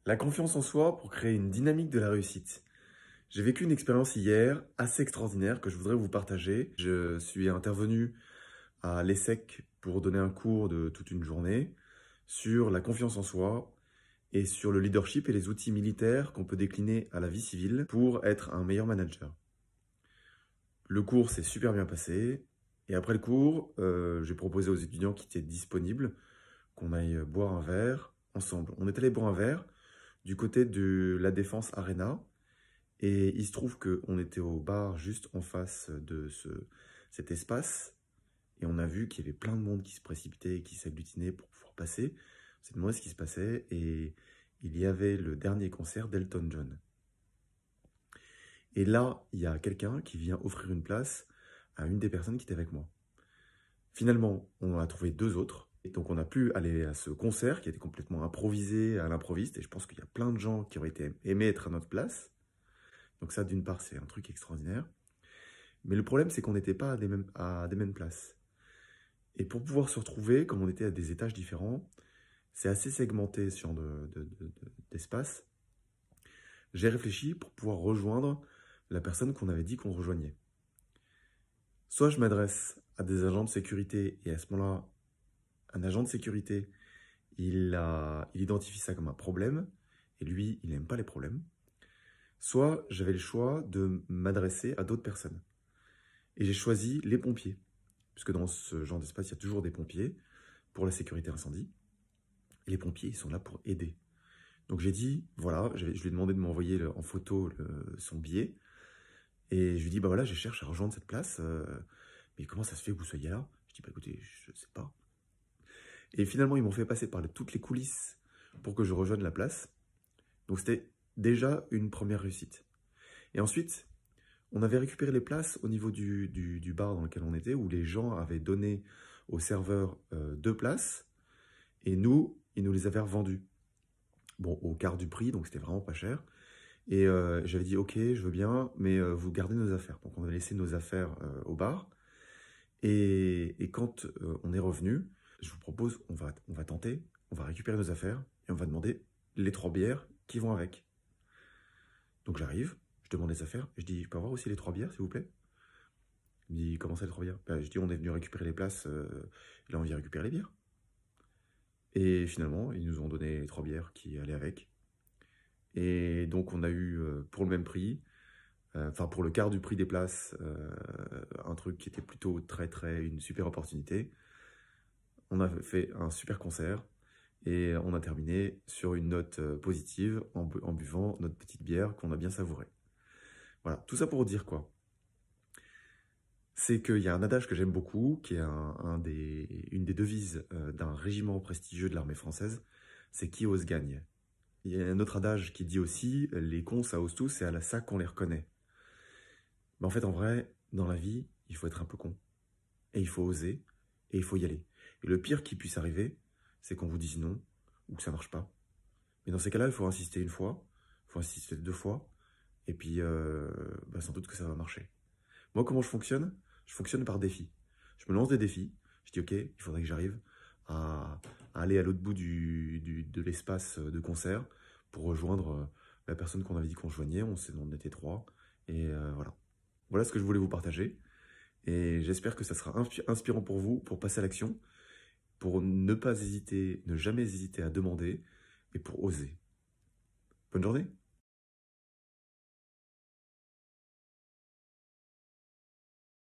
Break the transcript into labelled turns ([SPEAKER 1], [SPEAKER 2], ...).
[SPEAKER 1] La confiance en soi pour créer une dynamique de la réussite. J'ai vécu une expérience hier assez extraordinaire que je voudrais vous partager. Je suis intervenu à l'ESSEC pour donner un cours de toute une journée sur la confiance en soi et sur le leadership et les outils militaires qu'on peut décliner à la vie civile pour être un meilleur manager. Le cours s'est super bien passé et après le cours, j'ai proposé aux étudiants qui étaient disponibles qu'on aille boire un verre ensemble. On est allé boire un verre du côté de la Défense Arena. Et il se trouve qu'on était au bar juste en face de cet espace. Et on a vu qu'il y avait plein de monde qui se précipitait et qui s'agglutinait pour pouvoir passer. On s'est demandé ce qui se passait. Et il y avait le dernier concert d'Elton John. Et là, il y a quelqu'un qui vient offrir une place à une des personnes qui était avec moi. Finalement, on en a trouvé deux autres. Et donc, on a pu aller à ce concert qui était complètement improvisé à l'improviste. Et je pense qu'il y a plein de gens qui auraient aimé être à notre place. Donc ça, d'une part, c'est un truc extraordinaire. Mais le problème, c'est qu'on n'était pas à des mêmes places. Et pour pouvoir se retrouver, comme on était à des étages différents, c'est assez segmenté sur d'espace. J'ai réfléchi pour pouvoir rejoindre la personne qu'on avait dit qu'on rejoignait. Soit je m'adresse à des agents de sécurité, et à ce moment-là, un agent de sécurité, il identifie ça comme un problème, et lui, il n'aime pas les problèmes. Soit j'avais le choix de m'adresser à d'autres personnes. Et j'ai choisi les pompiers, puisque dans ce genre d'espace, il y a toujours des pompiers pour la sécurité incendie. Et les pompiers, ils sont là pour aider. Donc j'ai dit, voilà, je lui ai demandé de m'envoyer en photo son billet. Et je lui ai dit, bah voilà, je cherche à rejoindre cette place. Mais comment ça se fait que vous soyez là? Je dis, bah écoutez, je ne sais pas. Et finalement, ils m'ont fait passer par toutes les coulisses pour que je rejoigne la place. Donc c'était déjà une première réussite. Et ensuite, on avait récupéré les places au niveau du bar dans lequel on était, où les gens avaient donné au serveur 2 places, et nous, ils nous les avaient revendues. Bon, au quart du prix, donc c'était vraiment pas cher. Et j'avais dit, ok, je veux bien, mais vous gardez nos affaires. Donc on a laissé nos affaires au bar. Et quand on est revenu, je vous propose, on va tenter, on va récupérer nos affaires, et on va demander les 3 bières qui vont avec. Donc j'arrive. Je demande les affaires, je dis, je peux avoir aussi les 3 bières, s'il vous plaît? Il me dit, comment ça, les 3 bières? Ben, je dis, on est venu récupérer les places, et là on vient récupérer les bières. Et finalement, ils nous ont donné les 3 bières qui allaient avec. Et donc on a eu, pour le même prix, enfin pour le quart du prix des places, un truc qui était plutôt une super opportunité. On a fait un super concert, et on a terminé sur une note positive en buvant notre petite bière qu'on a bien savourée. Voilà, tout ça pour dire quoi? C'est qu'il y a un adage que j'aime beaucoup, qui est une des devises d'un régiment prestigieux de l'armée française, c'est « qui ose gagne ». Il y a un autre adage qui dit aussi « les cons, ça ose tous, c'est à ça qu'on les reconnaît ». Mais en fait, en vrai, dans la vie, il faut être un peu con. Et il faut oser, et il faut y aller. Et le pire qui puisse arriver, c'est qu'on vous dise non, ou que ça marche pas. Mais dans ces cas-là, il faut insister une fois, il faut insister 2 fois, et puis sans doute que ça va marcher. Moi, comment je fonctionne? Je fonctionne par défi. Je me lance des défis. Je dis, ok, il faudrait que j'arrive à aller à l'autre bout de l'espace de concert pour rejoindre la personne qu'on avait dit qu'on rejoignait. On était 3. Et voilà. Voilà ce que je voulais vous partager. Et j'espère que ça sera inspirant pour vous, pour passer à l'action, pour ne pas hésiter, ne jamais hésiter à demander et pour oser. Bonne journée!